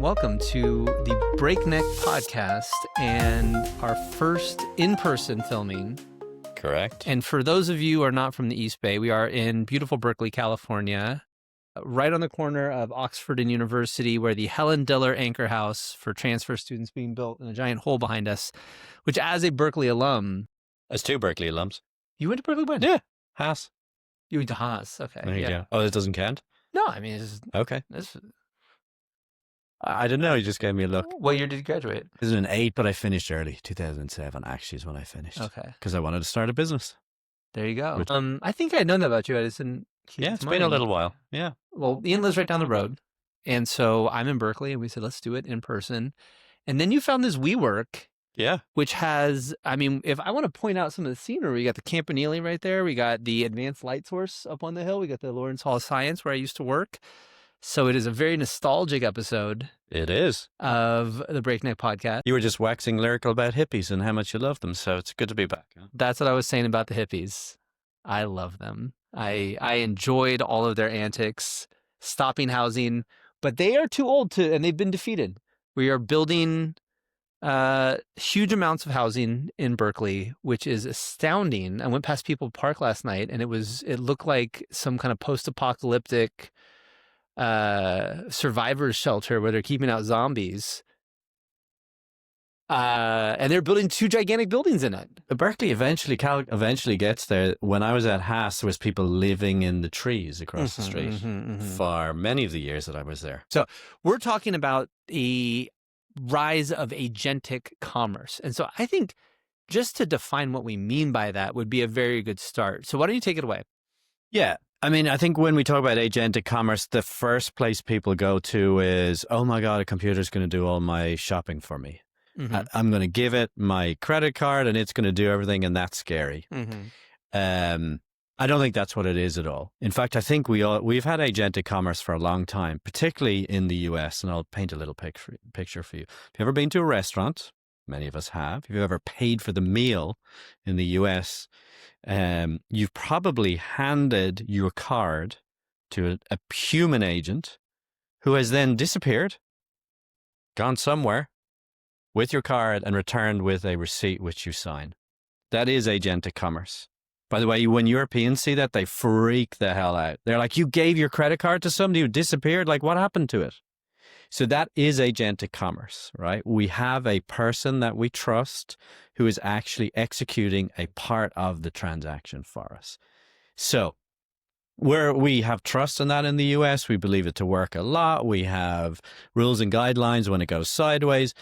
welcome to the Breakneck Podcast and our first in-person filming. Correct. And for those of you who are not from the East Bay, we are in beautiful Berkeley, California, right on the corner of Oxford and University, where the Helen Diller Anchor House for transfer students being built in a giant hole behind us, which as a Berkeley alum... As two Berkeley alums. You went to Berkeley when? Yeah. Haas. You went to Haas. Okay. There you go. Oh, it doesn't count? No, I mean, it's... Okay. I didn't know. You just gave me a look. What year did you graduate? 2008, but I finished early. 2007 actually is when I finished. Okay. Because I wanted to start a business. There you go. I think I'd known that about you. I just didn't keep Yeah, it's been a little while. Yeah. Well, Ian lives right down the road. And so I'm in Berkeley, and we said, let's do it in person. And then you found this WeWork. Yeah. Which has, I mean, if I want to point out some of the scenery, we got the Campanile right there. We got the Advanced Light Source up on the hill. We got the Lawrence Hall of Science where I used to work. So it is a very nostalgic episode. It is. Of the Breakneck Podcast. You were just waxing lyrical about hippies and how much you love them. So it's good to be back. Huh? That's what I was saying about the hippies. I love them. I enjoyed all of their antics, stopping housing, but they are too old to, and they've been defeated. We are building huge amounts of housing in Berkeley, which is astounding. I went past People Park last night, and it looked like some kind of post-apocalyptic survivors shelter where they're keeping out zombies. And they're building two gigantic buildings in it. Berkeley eventually gets there. When I was at Haas, there was people living in the trees across the street for many of the years that I was there. So we're talking about the rise of agentic commerce. And so I think just to define what we mean by that would be a very good start. So why don't you take it away? Yeah. I mean, I think when we talk about agentic commerce, the first place people go to is, oh my God, a computer's going to do all my shopping for me. I'm going to give it my credit card and it's going to do everything, and that's scary. I don't think that's what it is at all. In fact, I think we've had agentic commerce for a long time, particularly in the US, and I'll paint a little picture for you. Have you ever been to a restaurant? Many of us have. If you've ever paid for the meal in the US, you've probably handed your card to a human agent who has then disappeared, gone somewhere with your card, and returned with a receipt which you sign. That is agentic commerce. By the way, when Europeans see that, they freak the hell out. They're like, you gave your credit card to somebody who disappeared? Like, what happened to it? So that is agentic commerce, right? We have a person that we trust who is actually executing a part of the transaction for us. So where we have trust in that in the US, we believe it to work a lot. We have rules and guidelines when it goes sideways.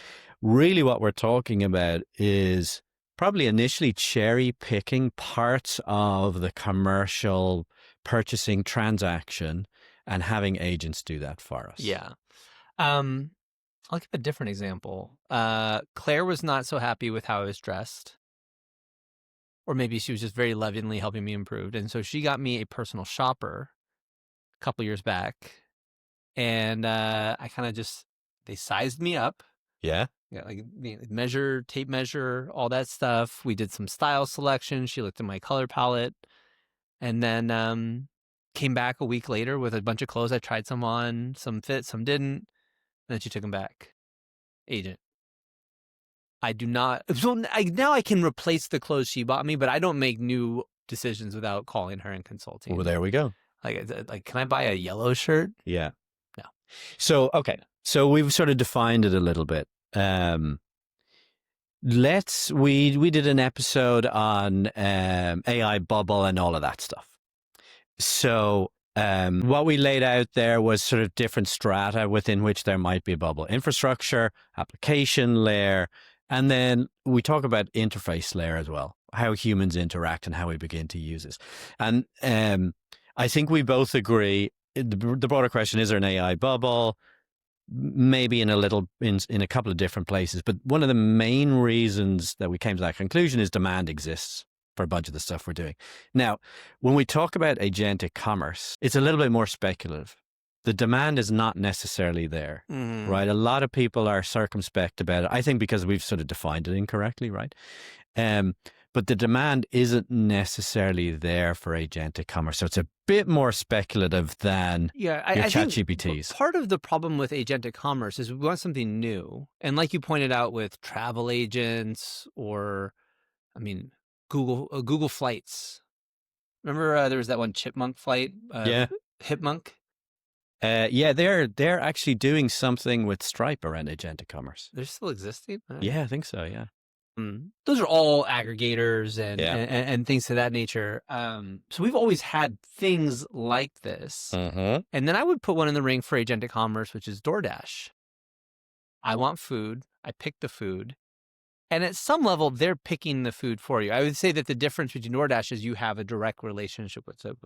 Really what we're talking about is probably initially cherry picking parts of the commercial purchasing transaction and having agents do that for us. Yeah. I'll give a different example. Claire was not so happy with how I was dressed. Or maybe she was just very lovingly helping me improve. And so she got me a personal shopper a couple years back. And I kind of they sized me up. Yeah. Yeah, like tape measure, all that stuff. We did some style selection. She looked at my color palette, and then came back a week later with a bunch of clothes. I tried some on, some fit, some didn't. And then she took them back. Agent. I do not. So now I can replace the clothes she bought me, but I don't make new decisions without calling her and consulting. Well, there we go. Like, can I buy a yellow shirt? Yeah. No. So, okay. So we've sort of defined it a little bit. We did an episode on AI bubble and all of that stuff. So what we laid out there was sort of different strata within which there might be a bubble: infrastructure, application layer, and then we talk about interface layer as well, how humans interact and how we begin to use this. And I think we both agree the broader question: is there an AI bubble? Maybe in a couple of different places, but one of the main reasons that we came to that conclusion is demand exists for a bunch of the stuff we're doing. Now, when we talk about agentic commerce, it's a little bit more speculative. The demand is not necessarily there, right? A lot of people are circumspect about it, I think because we've sort of defined it incorrectly, right? but the demand isn't necessarily there for agentic commerce. So it's a bit more speculative than Yeah, your I chat think GPTs. part of the problem with agentic commerce is we want something new. And like you pointed out with travel agents or, I mean, Google Flights. Remember there was that one chipmunk flight, Yeah. Hipmunk? Yeah, they're actually doing something with Stripe around agentic commerce. They're still existing? Yeah, I think so. Yeah. Those are all aggregators and, Yeah. and things to that nature. So we've always had things like this. Mm-hmm. And then I would put one in the ring for agentic commerce, which is DoorDash. I want food. I pick the food. And at some level, they're picking the food for you. I would say that the difference between DoorDash is you have a direct relationship with it.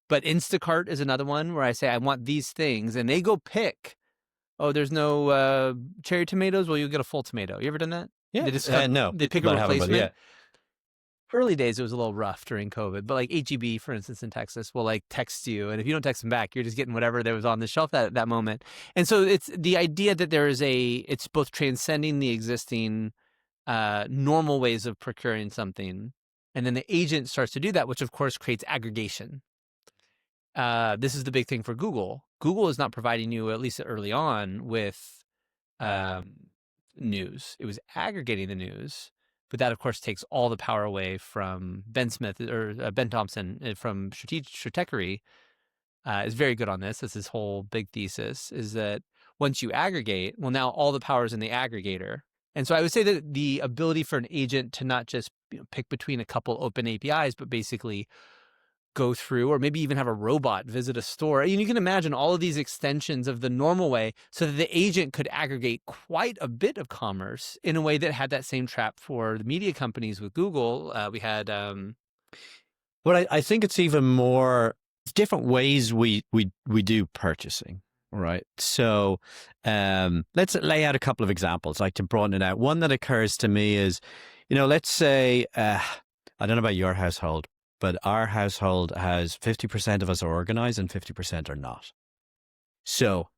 But Instacart is another one where I say, I want these things. And they go pick. Oh, there's no cherry tomatoes? Well, you'll get a full tomato. You ever done that? Yeah. They just have, No, they pick a but I haven't, but replacement. yeah. Early days, it was a little rough during COVID, but like HEB, for instance, in Texas, will like text you. And if you don't text them back, you're just getting whatever that was on the shelf that moment. And so it's the idea that it's both transcending the existing normal ways of procuring something. And then the agent starts to do that, which of course creates aggregation. This is the big thing for Google. Google is not providing you, at least early on, with news. It was aggregating the news, but that of course takes all the power away from Ben Smith or Ben Thompson from Stratechery. Is very good on this. That's his whole big thesis, is that once you aggregate, well, now all the power is in the aggregator. And so I would say that the ability for an agent to not just pick between a couple open APIs, but basically go through, or maybe even have a robot visit a store. And you can imagine all of these extensions of the normal way so that the agent could aggregate quite a bit of commerce in a way that had that same trap for the media companies with Google. We had... But I think it's even more different ways we do purchasing, right? So let's lay out a couple of examples, like to broaden it out. One that occurs to me is, let's say, I don't know about your household, but our household has 50% of us are organized and 50% are not. So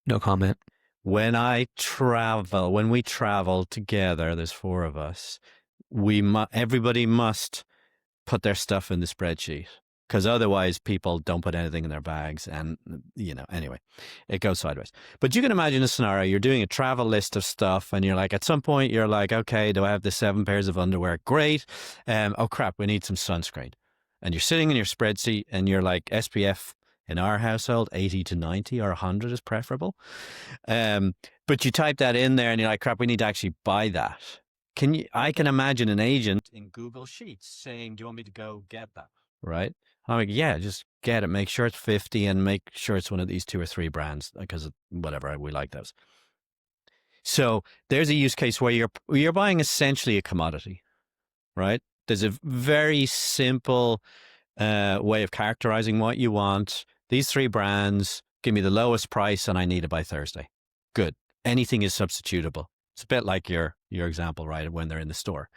no comment. When we travel together, there's 4 of us, everybody must put their stuff in the spreadsheet, because otherwise people don't put anything in their bags. And, anyway, it goes sideways. But you can imagine a scenario. You're doing a travel list of stuff and you're like, at some point you're like, okay, do I have the 7 pairs of underwear? Great. Oh crap, we need some sunscreen. And you're sitting in your spreadsheet and you're like, SPF in our household, 80 to 90 or 100 is preferable. But you type that in there and you're like, crap, we need to actually buy that. I can imagine an agent in Google Sheets saying, do you want me to go get that? Right? I'm like, yeah, just get it. Make sure it's 50 and make sure it's one of these 2 or 3 brands, because whatever, we like those. So there's a use case where you're buying essentially a commodity, right? There's a very simple way of characterizing what you want. These 3 brands, give me the lowest price and I need it by Thursday. Good. Anything is substitutable. It's a bit like your example, right, when they're in the store.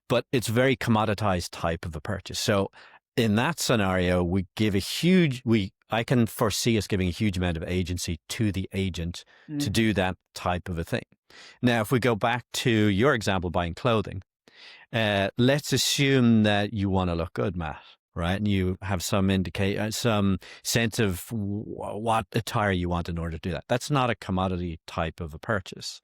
But it's very commoditized type of a purchase. So in that scenario, I can foresee us giving a huge amount of agency to the agent to do that type of a thing. Now, if we go back to your example, buying clothing, let's assume that you want to look good, Matt, right? And you have some sense of what attire you want in order to do that. That's not a commodity type of a purchase.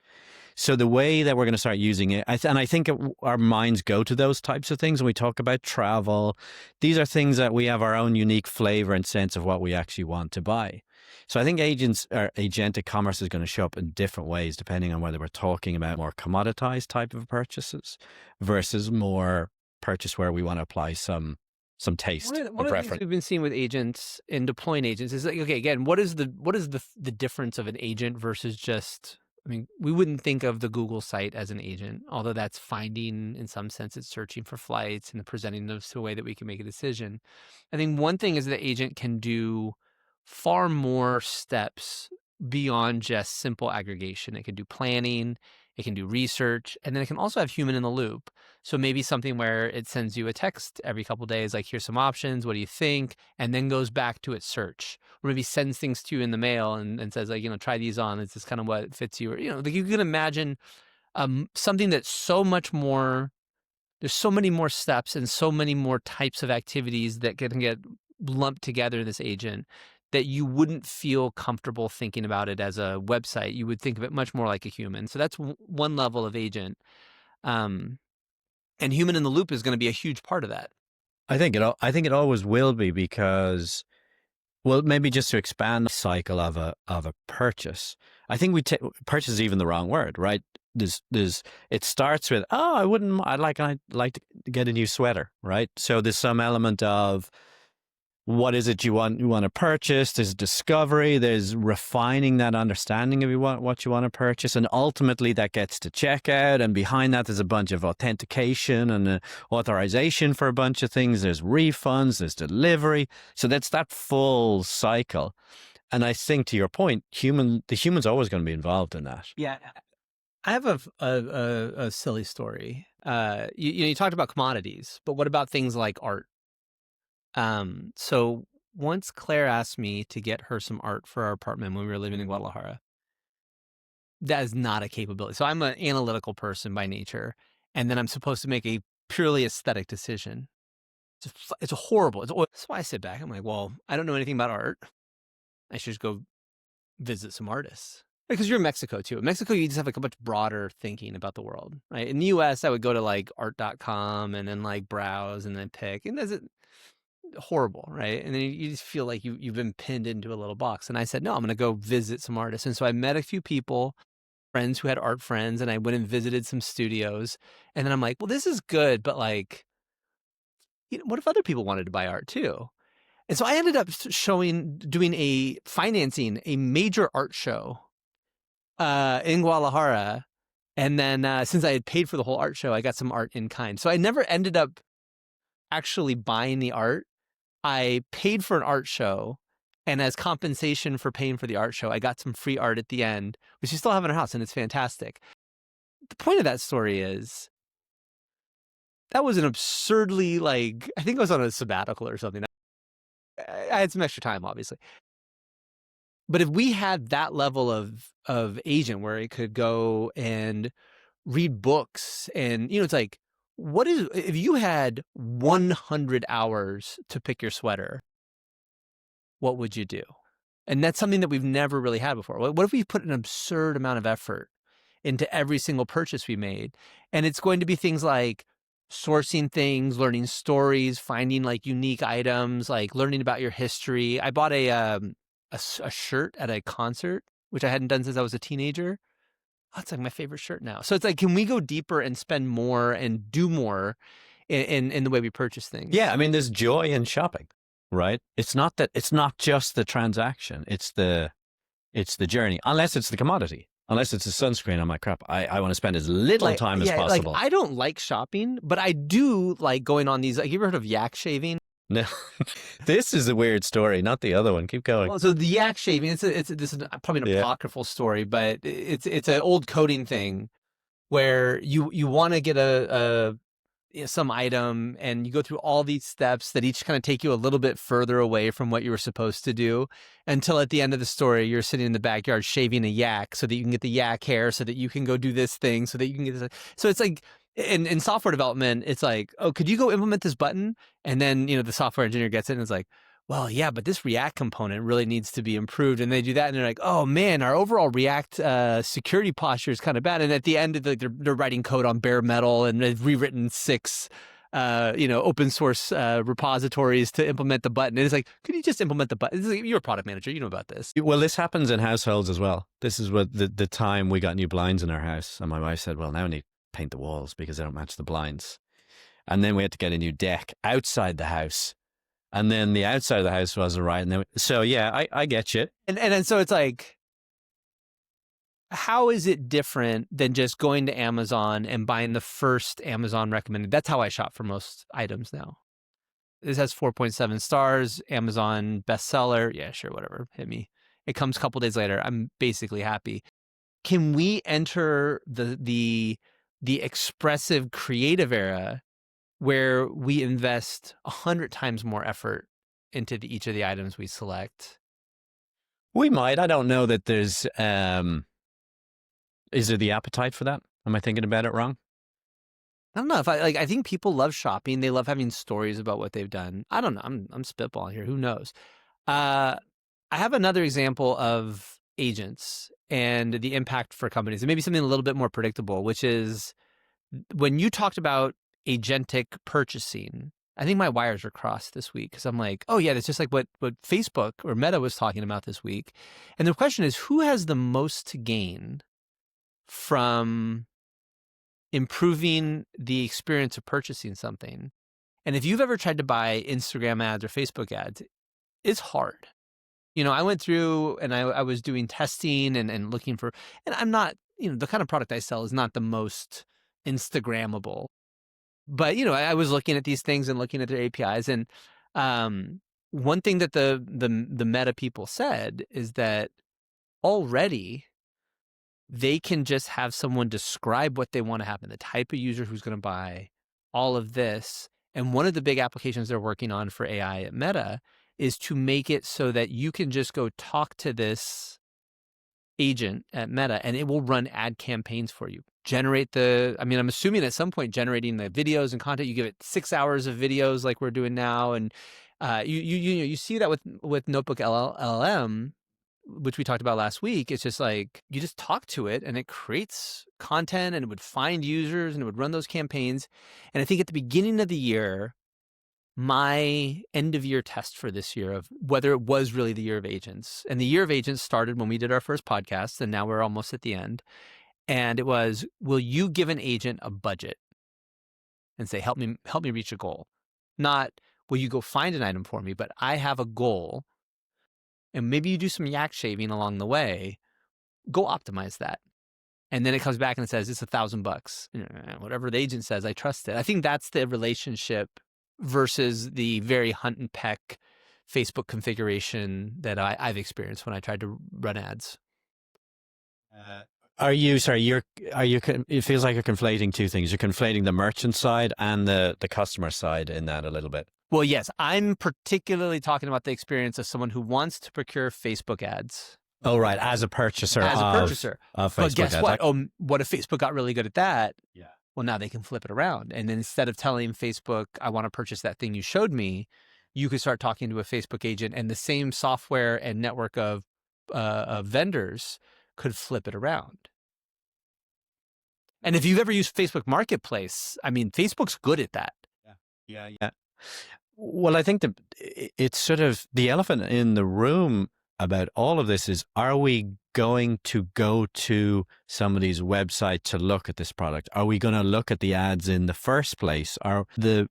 So the way that we're going to start using it, and I think our minds go to those types of things when we talk about travel. These are things that we have our own unique flavor and sense of what we actually want to buy. So I think agentic commerce is going to show up in different ways depending on whether we're talking about more commoditized type of purchases versus more purchase where we want to apply some taste. One of the things we've been seeing with agents and deploying agents is like, okay, again, what is the difference of an agent versus just, I mean, we wouldn't think of the Google site as an agent, although that's finding, in some sense, it's searching for flights and presenting those to a way that we can make a decision. I think one thing is the agent can do far more steps beyond just simple aggregation. It can do planning, it can do research, and then it can also have human in the loop. So maybe something where it sends you a text every couple of days, like, here's some options, what do you think? And then goes back to its search, or maybe sends things to you in the mail and says, like, try these on. It's just kind of what fits you. Or, like, you can imagine something that's so much more There's so many more steps and so many more types of activities that can get lumped together in this agent that you wouldn't feel comfortable thinking about it as a website. You would think of it much more like a human. So that's one level of agent. And human in the loop is going to be a huge part of that. I think it always will be because, well, maybe just to expand the cycle of a purchase. I think purchase is even the wrong word, right? It starts with, oh, I'd like to get a new sweater, right? So there's some element of what is it you want to purchase. There's discovery, there's refining that understanding of what you want to purchase, and ultimately that gets to checkout, and behind that there's a bunch of authentication and authorization for a bunch of things. There's refunds, there's delivery. So that's that full cycle. And I think, to your point, the human's always going to be involved in that. Yeah. I have a silly story. You talked about commodities, but what about things like art? So once Claire asked me to get her some art for our apartment when we were living in Guadalajara. That is not a capability. So I'm an analytical person by nature, and then I'm supposed to make a purely aesthetic decision. It's horrible. That's why I sit back. I'm like, well, I don't know anything about art. I should just go visit some artists. Because you're in Mexico too. In Mexico, you just have like a much broader thinking about the world, right? In the US, I would go to like art.com and then like browse and then pick. And that's horrible, right? And then you just feel like you've been pinned into a little box. And I said, no, I'm going to go visit some artists. And so I met a few people, friends who had art friends, and I went and visited some studios. And then I'm like, well, this is good, but like, what if other people wanted to buy art too? And so I ended up financing a major art show in Guadalajara. And then since I had paid for the whole art show, I got some art in kind. So I never ended up actually buying the art. I paid for an art show, and as compensation for paying for the art show, I got some free art at the end, which we still have in our house, and it's fantastic. The point of that story is that was an absurdly, like, I think I was on a sabbatical or something. I had some extra time, obviously. But if we had that level of agent where it could go and read books and, it's like, if you had 100 hours to pick your sweater, what would you do? And that's something that we've never really had before. What if we put an absurd amount of effort into every single purchase we made? And it's going to be things like sourcing things, learning stories, finding like unique items, like learning about your history. I bought a shirt at a concert, which I hadn't done since I was a teenager. Oh, it's like my favorite shirt now. So it's like, can we go deeper and spend more and do more in the way we purchase things? Yeah, I mean, there's joy in shopping, right? It's not just the transaction. It's the journey, unless it's the commodity. Unless it's a sunscreen, I'm like, crap, I want to spend as little time as possible. Like, I don't like shopping, but I do like going on these. Like, you ever heard of yak shaving? No, this is a weird story, not the other one. Keep going. Well, so the yak shaving, this is probably an apocryphal story, but it's an old coding thing where you want to get some item, and you go through all these steps that each kind of take you a little bit further away from what you were supposed to do, until at the end of the story, you're sitting in the backyard shaving a yak so that you can get the yak hair, so that you can go do this thing, so that you can get this. So it's like, in software development, it's like, oh, could you go implement this button? And then, the software engineer gets it and it's like, well, yeah, but this React component really needs to be improved. And they do that, and they're like, oh man, our overall React security posture is kind of bad. And at the end, they're writing code on bare metal, and they've rewritten 6 open source repositories to implement the button. And it's like, could you just implement the button? Like, you're a product manager, you know about this. Well, this happens in households as well. This is what the time we got new blinds in our house, and my wife said, well, now I need to paint the walls because they don't match the blinds. And then we had to get a new deck outside the house. And then the outside of the house wasn't right. And then, so yeah, I get you. And so it's like, how is it different than just going to Amazon and buying the first Amazon recommended? That's how I shop for most items now. This has 4.7 stars, Amazon bestseller. Yeah, sure, whatever. Hit me. It comes a couple days later. I'm basically happy. Can we enter the expressive creative era where we invest 100 times more effort into each of the items we select? We might. I don't know that there's, is there the appetite for that? Am I thinking about it wrong? I don't know if I think people love shopping. They love having stories about what they've done. I don't know. I'm spitballing here. Who knows? I have another example of agents and the impact for companies, and maybe something a little bit more predictable, which is when you talked about agentic purchasing. I think my wires are crossed this week because I'm like, oh yeah, that's just like what Facebook or Meta was talking about this week. And the question is, who has the most to gain from improving the experience of purchasing something? And if you've ever tried to buy Instagram ads or Facebook ads, it's hard. I went through and I was doing testing and looking for, and I'm not, the kind of product I sell is not the most Instagrammable. But, I was looking at these things and looking at their APIs. And one thing that the Meta people said is that already they can just have someone describe what they want to happen, the type of user who's going to buy all of this. And one of the big applications they're working on for AI at Meta is to make it so that you can just go talk to this agent at Meta and it will run ad campaigns for you. I'm assuming at some point generating the videos and content, you give it 6 hours of videos like we're doing now. And you see that with Notebook LLM, which we talked about last week. It's just like you just talk to it and it creates content and it would find users and it would run those campaigns. And I think at the beginning of the year, my end of year test for this year of whether it was really the year of agents, and the year of agents started when we did our first podcast, and now we're almost at the end. And it was, will you give an agent a budget and say, help me reach a goal? Not, will you go find an item for me, but I have a goal. And maybe you do some yak shaving along the way, go optimize that. And then it comes back and it says, it's $1,000. Whatever the agent says, I trust it. I think that's the relationship versus the very hunt and peck Facebook configuration that I've experienced when I tried to run ads. It feels like you're conflating two things. You're conflating the merchant side and the customer side in that a little bit. Well, yes, I'm particularly talking about the experience of someone who wants to procure Facebook ads. Oh, right. As a purchaser. Of Facebook but guess ads. what? What if Facebook got really good at that? Yeah. Well, now they can flip it around. And instead of telling Facebook, I want to purchase that thing you showed me, you could start talking to a Facebook agent, and the same software and network of vendors could flip it around. And if you've ever used Facebook Marketplace, Facebook's good at that. Yeah. Well, I think it's sort of the elephant in the room about all of this is, are we going to go to somebody's website to look at this product? Are we going to look at the ads in the first place? We're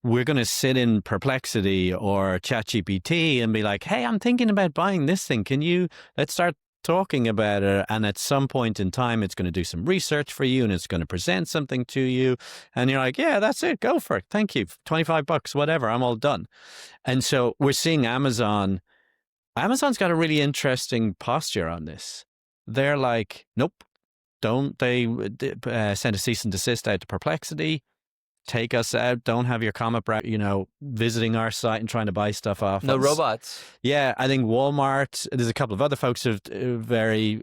going to sit in Perplexity or ChatGPT and be like, hey, I'm thinking about buying this thing. Let's start talking about it. And at some point in time, it's going to do some research for you and it's going to present something to you. And you're like, yeah, that's it. Go for it. Thank you. $25, whatever. I'm all done. And so we're seeing Amazon's got a really interesting posture on this. They're like, nope, don't they send a cease and desist out to Perplexity, take us out, don't have your comet visiting our site and trying to buy stuff off No us. robots. Yeah, I think Walmart, there's a couple of other folks who have very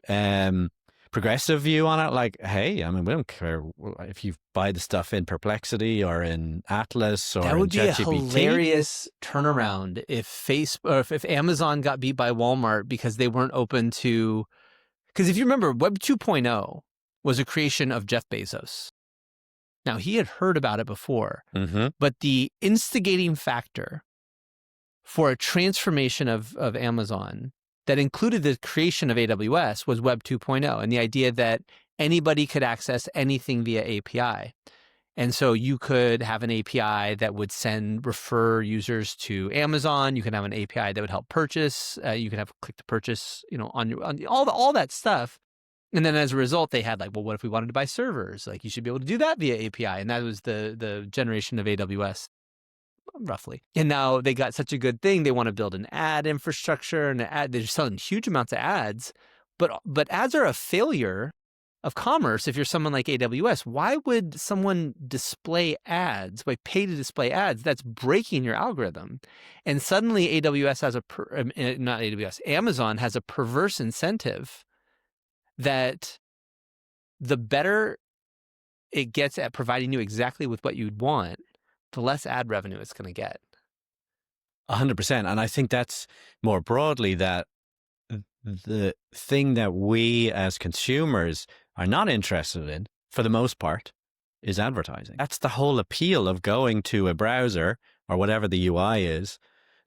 progressive view on it. Like, hey, we don't care if you buy the stuff in Perplexity or in Atlas or that would in be a ChatGPT. hilarious turnaround if Amazon got beat by Walmart because they weren't open to. Because if you remember, Web 2.0 was a creation of Jeff Bezos. Now, he had heard about it before, but the instigating factor for a transformation of Amazon that included the creation of AWS was Web 2.0 and the idea that anybody could access anything via API. And so you could have an API that would refer users to Amazon. You can have an API that would help purchase. You can have click to purchase, on all that stuff. And then as a result, they had what if we wanted to buy servers? You should be able to do that via API. And that was the generation of AWS, roughly. And now they got such a good thing. They want to build an ad infrastructure and they're selling huge amounts of ads. But ads are a failure of commerce. If you're someone like AWS, why would someone display ads, pay to display ads? That's breaking your algorithm. And suddenly Amazon has a perverse incentive that the better it gets at providing you exactly with what you'd want, the less ad revenue it's going to get. 100%. And I think that's more broadly that the thing that we as consumers are not interested in, for the most part, is advertising. That's the whole appeal of going to a browser or whatever the UI is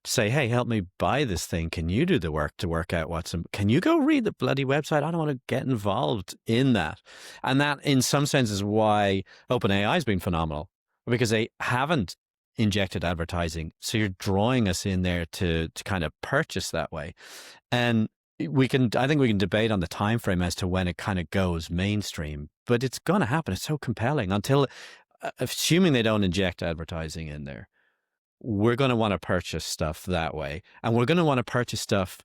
to say, hey, help me buy this thing. Can you do the work to work out can you go read the bloody website? I don't want to get involved in that. And that, in some sense, is why OpenAI has been phenomenal, because they haven't injected advertising. So you're drawing us in there to kind of purchase that way. And I think we can debate on the time frame as to when it kind of goes mainstream, but it's going to happen. It's so compelling until, assuming they don't inject advertising in there, we're going to want to purchase stuff that way. And we're going to want to purchase stuff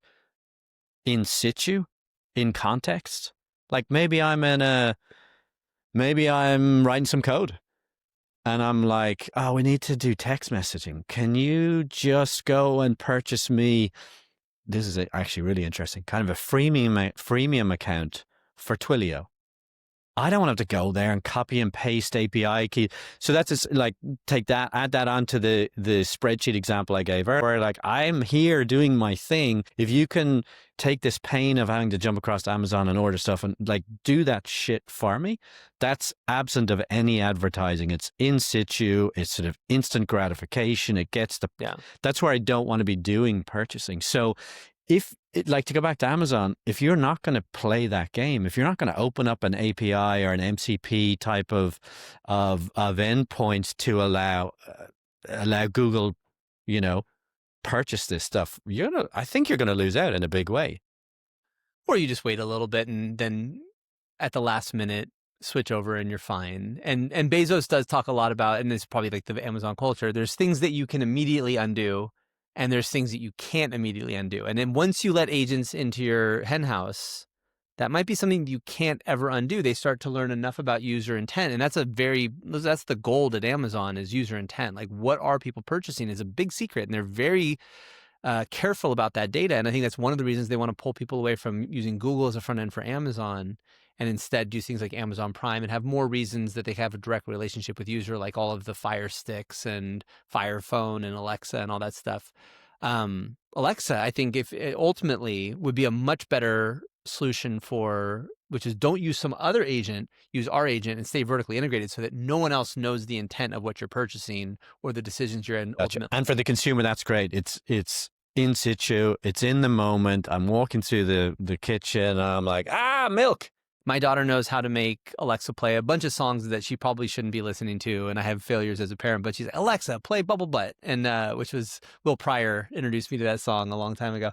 in situ, in context. Like maybe I'm writing some code and I'm like, oh, we need to do text messaging. Can you just go and purchase me? This is actually really interesting, kind of a freemium account for Twilio. I don't want to have to go there and copy and paste API key. So that's just like, take that, add that onto the spreadsheet example I gave earlier, where like, I'm here doing my thing. If you can take this pain of having to jump across to Amazon and order stuff and like do that shit for me, that's absent of any advertising. It's in situ. It's sort of instant gratification. It gets that's where I don't want to be doing purchasing. So like, to go back to Amazon, if you're not going to play that game, if you're not going to open up an API or an MCP type of endpoints to allow Google, purchase this stuff, I think you're going to lose out in a big way. Or you just wait a little bit and then at the last minute switch over and you're fine. And Bezos does talk a lot about, and it's probably like the Amazon culture, there's things that you can immediately undo and there's things that you can't immediately undo. And then once you let agents into your henhouse, that might be something you can't ever undo. They start to learn enough about user intent. And that's the gold at Amazon, is user intent. Like, what are people purchasing is a big secret. And they're very careful about that data. And I think that's one of the reasons they want to pull people away from using Google as a front end for Amazon and instead do things like Amazon Prime and have more reasons that they have a direct relationship with user, like all of the Fire Sticks and Fire Phone and Alexa and all that stuff. Alexa, I think, if it ultimately would be a much better solution which is, don't use some other agent, use our agent and stay vertically integrated so that no one else knows the intent of what you're purchasing or the decisions you're in. Gotcha. Ultimately. And for the consumer, that's great. It's in situ. It's in the moment. I'm walking through the kitchen and I'm like, milk. My daughter knows how to make Alexa play a bunch of songs that she probably shouldn't be listening to, and I have failures as a parent, but she's like, Alexa, play Bubble Butt, and which was Will Pryor introduced me to that song a long time ago.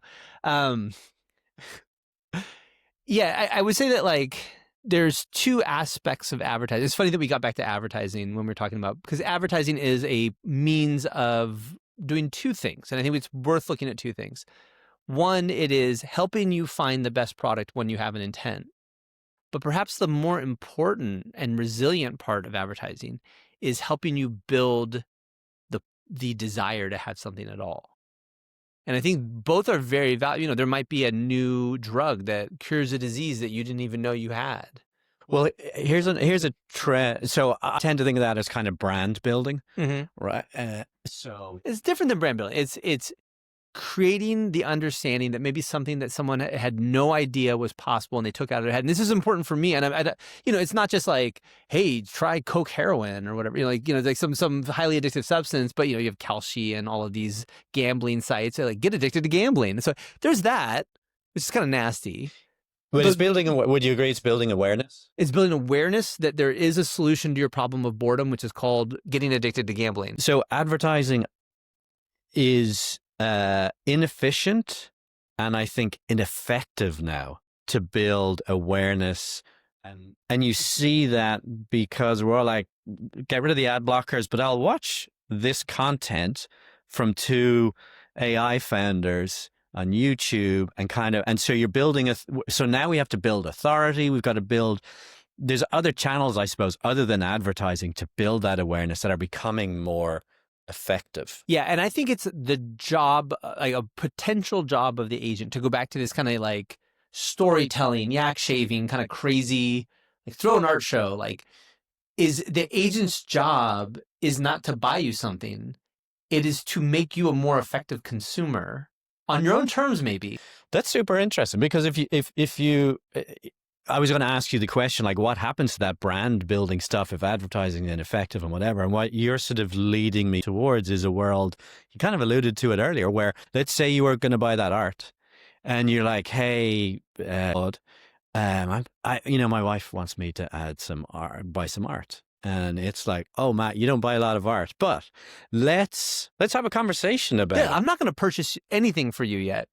Yeah, I would say that, like, there's two aspects of advertising. It's funny that we got back to advertising when we were talking about, because advertising is a means of doing two things, and I think it's worth looking at two things. One, it is helping you find the best product when you have an intent. But perhaps the more important and resilient part of advertising is helping you build the desire to have something at all. And I think both are very valuable. There might be a new drug that cures a disease that you didn't even know you had. Well, here's a trend. So I tend to think of that as kind of brand building, right? So it's different than brand building. It's creating the understanding that maybe something that someone had no idea was possible and they took out of their head. And this is important for me. And it's not just like, hey, try Coke heroin or whatever, like some highly addictive substance, but you have Kalshi and all of these gambling sites that like, get addicted to gambling. So there's that, which is kind of nasty. But would you agree it's building awareness? It's building awareness that there is a solution to your problem of boredom, which is called getting addicted to gambling. So advertising is inefficient and I think ineffective now to build awareness. And you see that because we're all like, get rid of the ad blockers, but I'll watch this content from two AI founders on YouTube and so you're building so now we have to build authority. We've got to there's other channels, I suppose, other than advertising to build that awareness that are becoming more effective. Yeah, and I think it's the job, like a potential job of the agent, to go back to this kind of like storytelling, yak shaving, kind of crazy, like throw an art show. Like, is the agent's job is not to buy you something. It is to make you a more effective consumer on your own terms, maybe. That's super interesting, because if you I was going to ask you the question, like, what happens to that brand building stuff if advertising is ineffective and whatever? And what you're sort of leading me towards is a world, you kind of alluded to it earlier, where let's say you were going to buy that art and you're like, hey, my wife wants me to add some art, buy some art. And it's like, oh, Matt, you don't buy a lot of art, but let's have a conversation about it. I'm not going to purchase anything for you yet.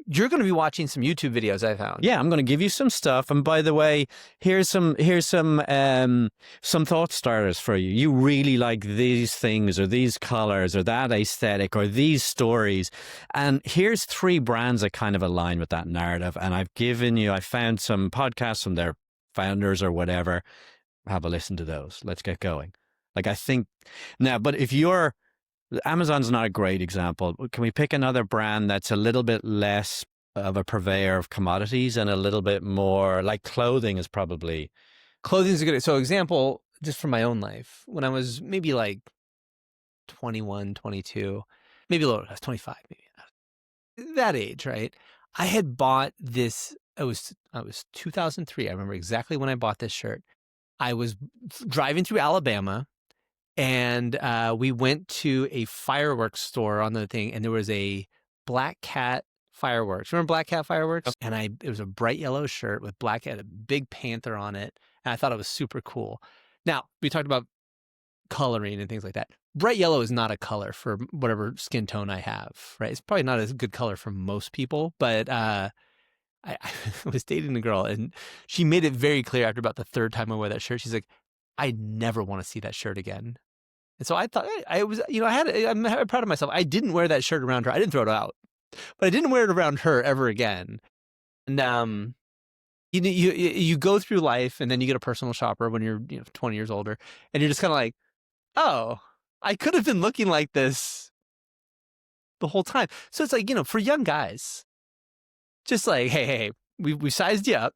You're going to be watching some YouTube videos I found. Yeah, I'm going to give you some stuff. And by the way, here's some thought starters for you. You really like these things or these colors or that aesthetic or these stories. And here's 3 brands that kind of align with that narrative. And I found some podcasts from their founders or whatever. Have a listen to those. Let's get going. Like, I think now, but if you're, Amazon's not a great example. Can we pick another brand that's a little bit less of a purveyor of commodities and a little bit more like clothing is probably. Clothing's a good, so example, just from my own life, when I was maybe like 21, 22, maybe a little, I was 25, maybe that age, right? I had bought this, I was 2003. I remember exactly when I bought this shirt. I was driving through Alabama, and we went to a fireworks store on the thing, and there was a Black Cat fireworks. Remember Black Cat fireworks? And it was a bright yellow shirt with Black Cat, a big panther on it, and I thought it was super cool. Now, we talked about coloring and things like that. Bright yellow is not a color for whatever skin tone I have, right? It's probably not a good color for most people, but I was dating a girl, and she made it very clear after about the 3rd time I wore that shirt. She's like, I never want to see that shirt again. And so I thought I'm proud of myself. I didn't wear that shirt around her. I didn't throw it out, but I didn't wear it around her ever again. And you go through life, and then you get a personal shopper when you're 20 years older, and you're just kind of like, oh, I could have been looking like this the whole time. So it's like, for young guys, just like, hey, we sized you up.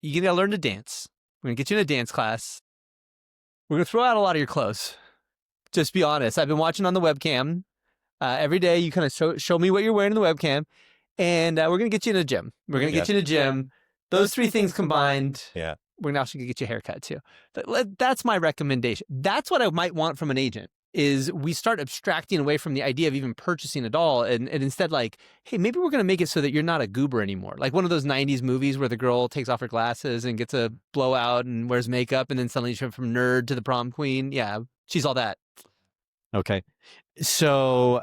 You gotta learn to dance. We're gonna get you in a dance class. We're gonna throw out a lot of your clothes. Just be honest. I've been watching on the webcam. Every day you kind of show me what you're wearing in the webcam. And we're going to get you in a gym. We're going to get you in a gym. Those 3 things combined. Yeah. We're also going to get you a haircut too. That's my recommendation. That's what I might want from an agent, is we start abstracting away from the idea of even purchasing at all. And instead, like, hey, maybe we're going to make it so that you're not a goober anymore. Like one of those 90s movies where the girl takes off her glasses and gets a blowout and wears makeup, and then suddenly she's from nerd to the prom queen. Yeah, she's all that. Okay. So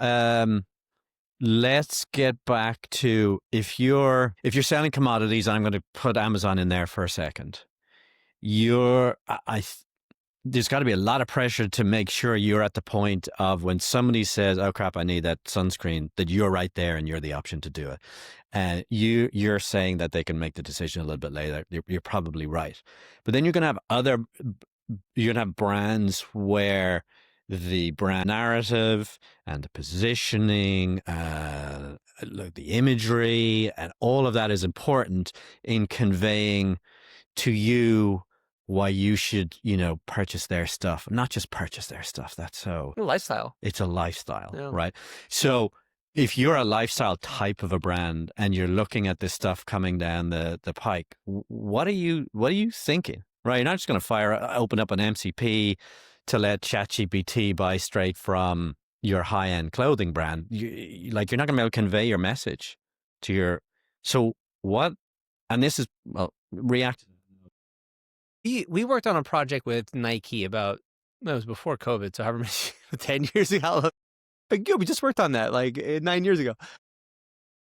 let's get back to if you're selling commodities, and I'm going to put Amazon in there for a second. There's got to be a lot of pressure to make sure you're at the point of when somebody says, oh crap, I need that sunscreen, that you're right there and you're the option to do it. And you're saying that they can make the decision a little bit later. You're probably right. But then you're going to have brands where the brand narrative and the positioning, the imagery, and all of that is important in conveying to you why you should, purchase their stuff. Not just purchase their stuff. That's so a lifestyle. It's a lifestyle, yeah. Right? So if you're a lifestyle type of a brand and you're looking at this stuff coming down the pike, what are you thinking? Right? You're not just going to open up an MCP to let ChatGPT buy straight from your high-end clothing brand. You're not going to be able to convey your message to your. So what? And this is react. We worked on a project with Nike it was before COVID, so however many 10 years ago. Like, we just worked on that 9 years ago.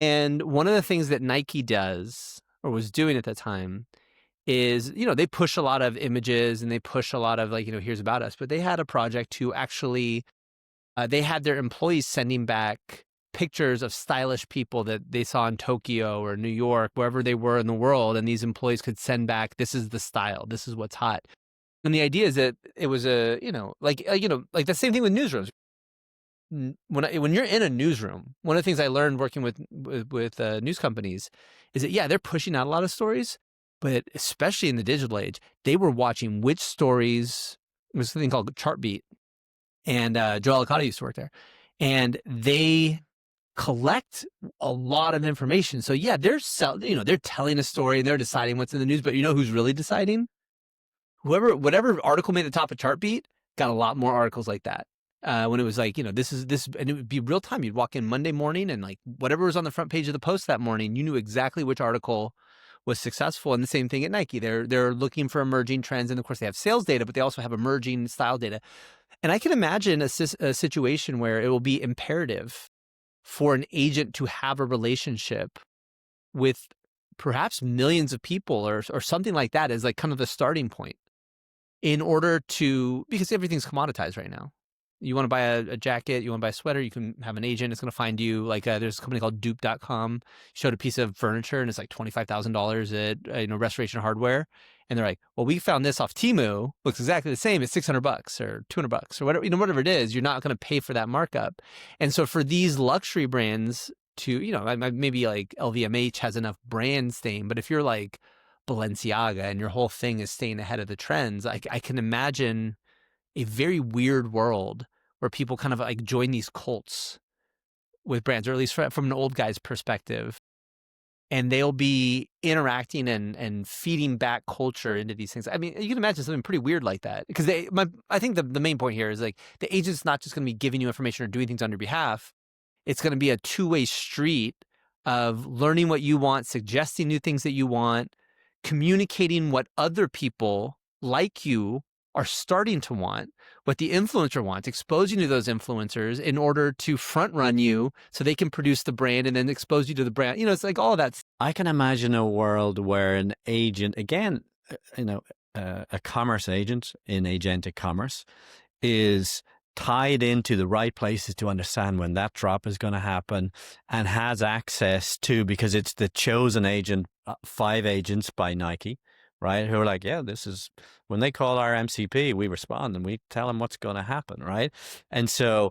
And one of the things that Nike does, or was doing at that time, is, they push a lot of images and they push a lot of here's about us. But they had a project to actually, they had their employees sending back pictures of stylish people that they saw in Tokyo or New York, wherever they were in the world. And these employees could send back, this is the style, this is what's hot. And the idea is that it was like the same thing with newsrooms. When you're in a newsroom, one of the things I learned working with news companies is that, yeah, they're pushing out a lot of stories, But especially in the digital age, they were watching which stories. It was something called Chartbeat, and Joe Alicata used to work there, and they collect a lot of information. So yeah, they're telling a story and they're deciding what's in the news. But you know who's really deciding? Whatever article made the top of Chartbeat got a lot more articles like that. When it was like, this, and it would be real time. You'd walk in Monday morning and like whatever was on the front page of the Post that morning, you knew exactly which article was successful. And the same thing at Nike. They're looking for emerging trends. And of course they have sales data, but they also have emerging style data. And I can imagine a situation where it will be imperative for an agent to have a relationship with perhaps millions of people or something like that as like kind of the starting point in order to, because everything's commoditized right now. You want to buy a jacket, you want to buy a sweater, you can have an agent. It's going to find you. Like there's a company called dupe.com showed a piece of furniture and it's like $25,000 at Restoration Hardware. And they're like, well, we found this off Temu, looks exactly the same. It's $600 or $200 or whatever, whatever it is, you're not going to pay for that markup. And so for these luxury brands to, maybe like LVMH has enough brand staying, but if you're like Balenciaga and your whole thing is staying ahead of the trends, I can imagine a very weird world where people kind of like join these cults with brands, or at least from an old guy's perspective, and they'll be interacting and feeding back culture into these things. I mean, you can imagine something pretty weird like that, because I think the main point here is like the agent's not just going to be giving you information or doing things on your behalf. It's going to be a two-way street of learning what you want, suggesting new things that you want, communicating what other people like you are starting to want, what the influencer wants, exposing you to those influencers in order to front run you so they can produce the brand and then expose you to the brand. It's like all of that. I can imagine a world where an agent, again, a commerce agent in agentic commerce is tied into the right places to understand when that drop is going to happen and has access to, because it's the chosen agent, 5 agents by Nike, right? Who are like, yeah, this is when they call our MCP, we respond and we tell them what's going to happen, right? And so,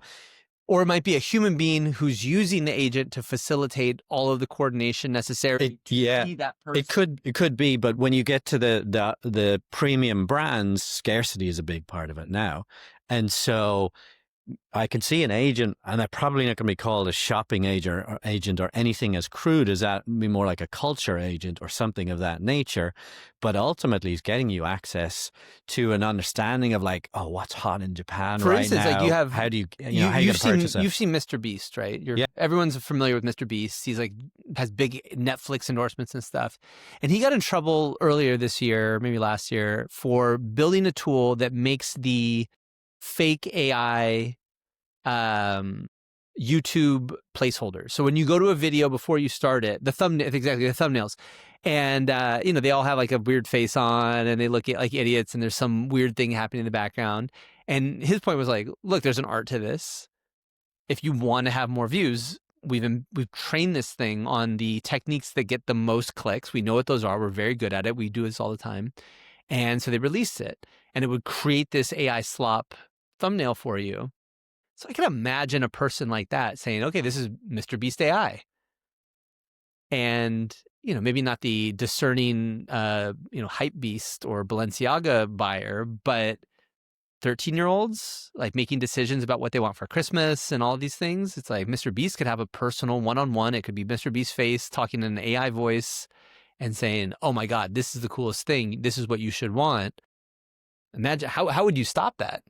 or it might be a human being who's using the agent to facilitate all of the coordination necessary to be that person. It could be, but when you get to the premium brands, scarcity is a big part of it now. And so I can see an agent, and they're probably not going to be called a shopping agent or anything as crude as that, be more like a culture agent or something of that nature. But ultimately, he's getting you access to an understanding of like, oh, what's hot in Japan For right instance, now? Like you have, how do you how you purchase it? You've seen Mr. Beast, right? Everyone's familiar with Mr. Beast. He's like has big Netflix endorsements and stuff. And he got in trouble earlier this year, maybe last year, for building a tool that makes the fake AI YouTube placeholders. So when you go to a video before you start it, the thumbnails, and they all have like a weird face on, and they look like idiots, and there's some weird thing happening in the background. And his point was like, look, there's an art to this. If you want to have more views, we've trained this thing on the techniques that get the most clicks. We know what those are. We're very good at it. We do this all the time. And so they released it, and it would create this AI slop thumbnail for you. So I can imagine a person like that saying, okay, this is Mr. Beast AI. And, maybe not the discerning, hype beast or Balenciaga buyer, but 13-year-olds like making decisions about what they want for Christmas and all of these things. It's like Mr. Beast could have a personal one-on-one. It could be Mr. Beast's face talking in an AI voice and saying, oh my God, this is the coolest thing. This is what you should want. Imagine how would you stop that?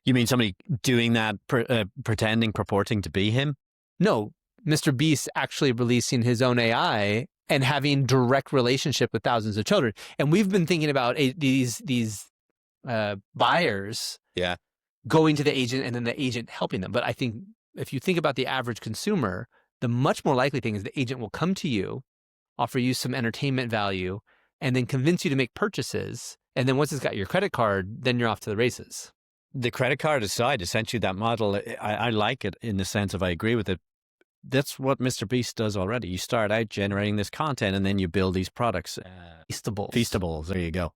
You mean somebody doing that, purporting to be him? No, Mr. Beast actually releasing his own AI and having direct relationship with thousands of children. And we've been thinking about these buyers going to the agent and then the agent helping them. But I think if you think about the average consumer, the much more likely thing is the agent will come to you, offer you some entertainment value, and then convince you to make purchases. And then once it's got your credit card, then you're off to the races. The credit card aside, essentially that model, I like it in the sense of I agree with it. That's what Mr. Beast does already. You start out generating this content and then you build these products. Feastables. There you go.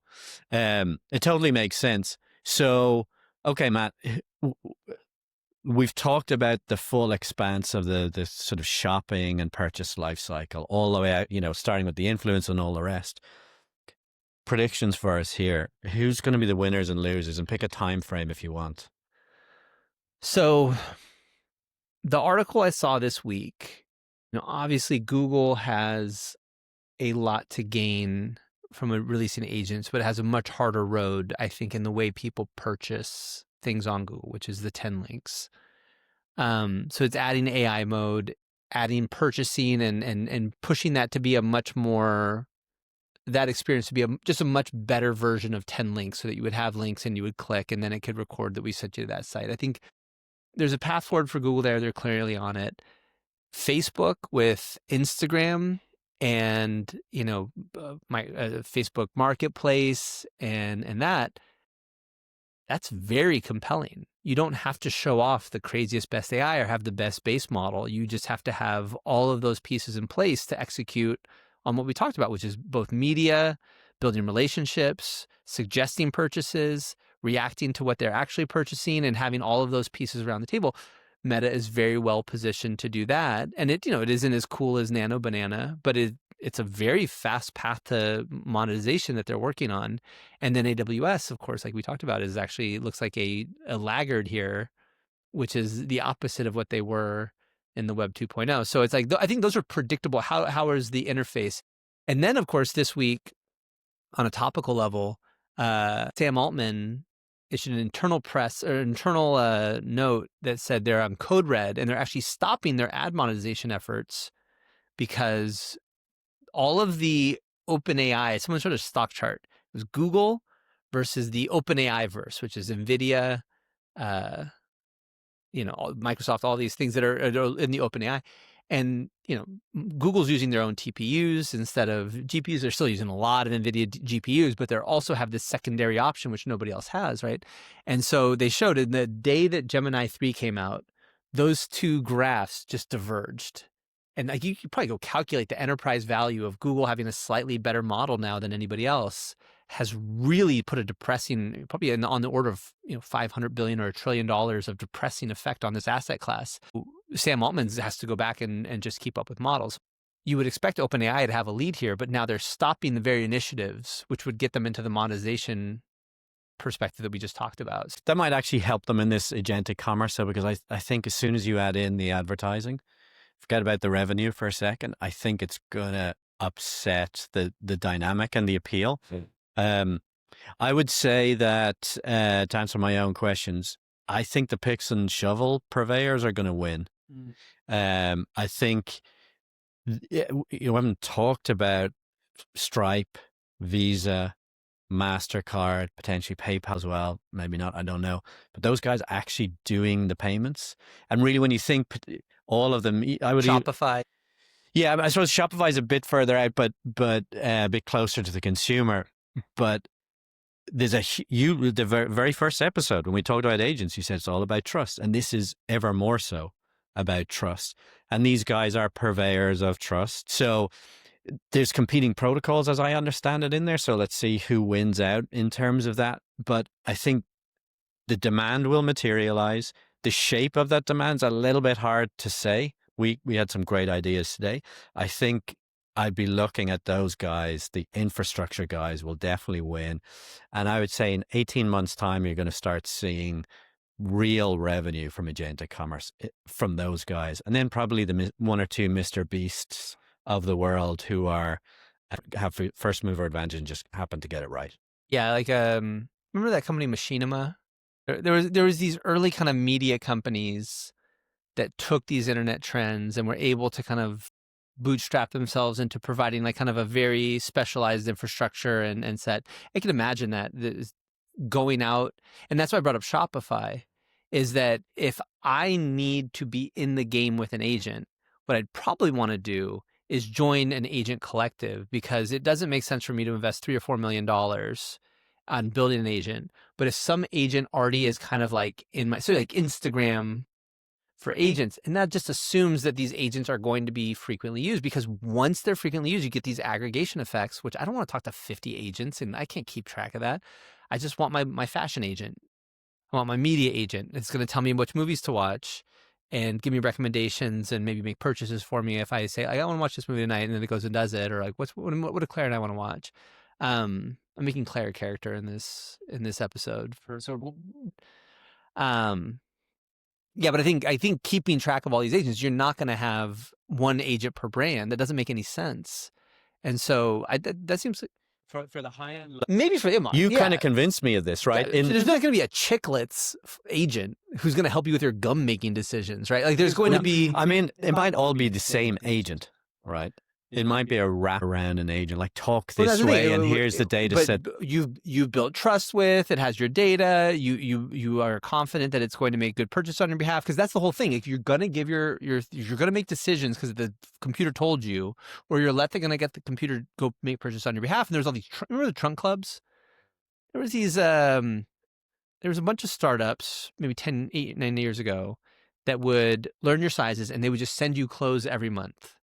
It totally makes sense. So, okay, Matt, we've talked about the full expanse of the sort of shopping and purchase life cycle all the way out, starting with the influence and all the rest. predictions for us here. Who's going to be the winners and losers, and pick a time frame if you want. So the article I saw this week, obviously Google has a lot to gain from releasing agents, but it has a much harder road, I think, in the way people purchase things on Google, which is the 10 links. So it's adding AI mode, adding purchasing and pushing that to be a much more, that experience to be just a much better version of 10 links, so that you would have links and you would click and then it could record that we sent you to that site. I think there's a path forward for Google there. They're clearly on it. Facebook with Instagram and, my Facebook Marketplace and that's very compelling. You don't have to show off the craziest, best AI or have the best base model. You just have to have all of those pieces in place to execute on what we talked about, which is both media, building relationships, suggesting purchases, reacting to what they're actually purchasing, and having all of those pieces around the table. Meta is very well positioned to do that. And it isn't as cool as Nano Banana, but it's a very fast path to monetization that they're working on. And then AWS, of course, like we talked about, is actually looks like a laggard here, which is the opposite of what they were in the Web 2.0. So it's like, I think those are predictable. How is the interface? And then, of course, this week, on a topical level, Sam Altman issued an internal note that said they're on code red and they're actually stopping their ad monetization efforts because all of the OpenAI, someone showed a stock chart. It was Google versus the OpenAI verse, which is NVIDIA, Microsoft, all these things that are in the OpenAI. And, Google's using their own TPUs instead of GPUs. They're still using a lot of NVIDIA GPUs, but they also have this secondary option, which nobody else has, right? And so they showed in the day that Gemini 3 came out, those two graphs just diverged. And like you could probably go calculate the enterprise value of Google having a slightly better model now than anybody else has really put a depressing, probably on the order of $500 billion or $1 trillion of depressing effect on this asset class. Sam Altman has to go back and just keep up with models. You would expect OpenAI to have a lead here, but now they're stopping the very initiatives which would get them into the monetization perspective that we just talked about. That might actually help them in this agentic commerce, though, because I think as soon as you add in the advertising, forget about the revenue for a second, I think it's going to upset the dynamic and the appeal. I would say that, to answer my own questions, I think the picks and shovel purveyors are going to win. I think you haven't talked about Stripe, Visa, MasterCard, potentially PayPal as well. Maybe not, I don't know. But those guys actually doing the payments. And really, when you think all of them, I would Shopify. Yeah, I suppose Shopify is a bit further out, but a bit closer to the consumer. But there's the very first episode when we talked about agents, you said it's all about trust, and this is ever more so about trust. And these guys are purveyors of trust. So there's competing protocols, as I understand it, in there. So let's see who wins out in terms of that. But I think the demand will materialize. The shape of that demand's a little bit hard to say. We had some great ideas today. I think I'd be looking at those guys. The infrastructure guys will definitely win. And I would say in 18 months' time, you're going to start seeing real revenue from agentic commerce from those guys. And then probably the one or two Mr. Beasts of the world who have first mover advantage and just happen to get it right. Yeah, like remember that company Machinima? There was these early kind of media companies that took these internet trends and were able to kind of bootstrap themselves into providing like kind of a very specialized infrastructure and set. I can imagine that going out, and that's why I brought up Shopify, is that if I need to be in the game with an agent, what I'd probably want to do is join an agent collective, because it doesn't make sense for me to invest $3 or $4 million on building an agent. But if some agent already is kind of like like Instagram for agents, and that just assumes that these agents are going to be frequently used, because once they're frequently used, you get these aggregation effects, which I don't want to talk to 50 agents and I can't keep track of that. I just want my fashion agent. I want my media agent. It's going to tell me which movies to watch and give me recommendations and maybe make purchases for me if I say, I want to watch this movie tonight, and then it goes and does it, or like what Claire and I want to watch. I'm making Claire a character in this episode yeah, but I think keeping track of all these agents, you're not going to have one agent per brand. That doesn't make any sense. And so that seems like for the high end. Maybe for Iman. You kind of convinced me of this, right? There's not going to be a Chiclets agent who's going to help you with your gum making decisions, right? Like there's going to be. I mean, it might all be the same agent, right? It might be a wrap around an agent, like talk this way, and here's the data set. You've built trust with. It has your data. You are confident that it's going to make good purchase on your behalf, because that's the whole thing. If you're gonna give you're gonna make decisions because the computer told you, or you're gonna get the computer go make purchase on your behalf. And there's all these. Remember the trunk clubs? There was these. There was a bunch of startups, maybe 8, 9 years ago, that would learn your sizes and they would just send you clothes every month.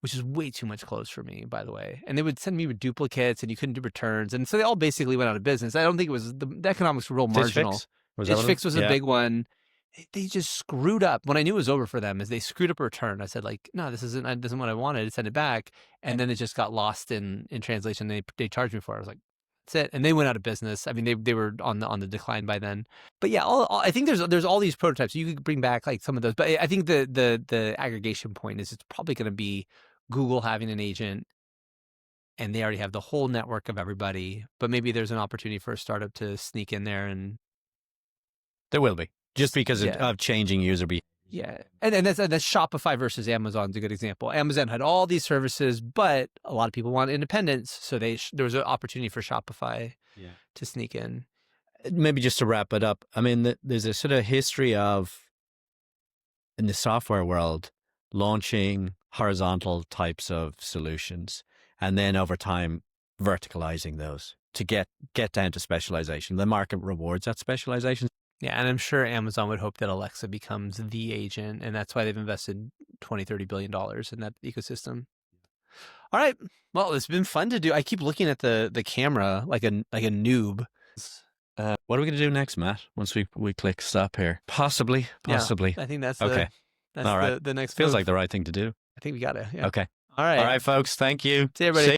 Which is way too much clothes for me, by the way. And they would send me with duplicates, and you couldn't do returns. And so they all basically went out of business. I don't think it was, the economics were real marginal. Stitch Fix was a big one. They just screwed up. When I knew it was over for them, is they screwed up a return. I said, like, no, this isn't what I wanted. Send it back. And then it just got lost in translation. They charged me for it. I was like, that's it. And they went out of business. I mean, they were on the decline by then. But yeah, I think there's all these prototypes. You could bring back like some of those. But I think the aggregation point is it's probably going to be Google having an agent, and they already have the whole network of everybody, but maybe there's an opportunity for a startup to sneak in there, and there will be, just because of changing user behavior. Yeah, and that's Shopify versus Amazon is a good example. Amazon had all these services, but a lot of people want independence, so there was an opportunity for Shopify to sneak in. Maybe just to wrap it up, I mean, there's a sort of history of, in the software world, launching horizontal types of solutions, and then over time verticalizing those to get down to specialization. The market rewards that specialization. Yeah, and I'm sure Amazon would hope that Alexa becomes the agent, and that's why they've invested $20-30 billion in that ecosystem. All right, well, it's been fun to do. I keep looking at the camera like a noob. What are we going to do next, Matt? Once we click stop here, possibly. Yeah, I think that's okay. That's all right. The next. Feels move. like the right thing to do. I think we got it. Yeah. Okay. All right, folks. Thank you. See you, everybody.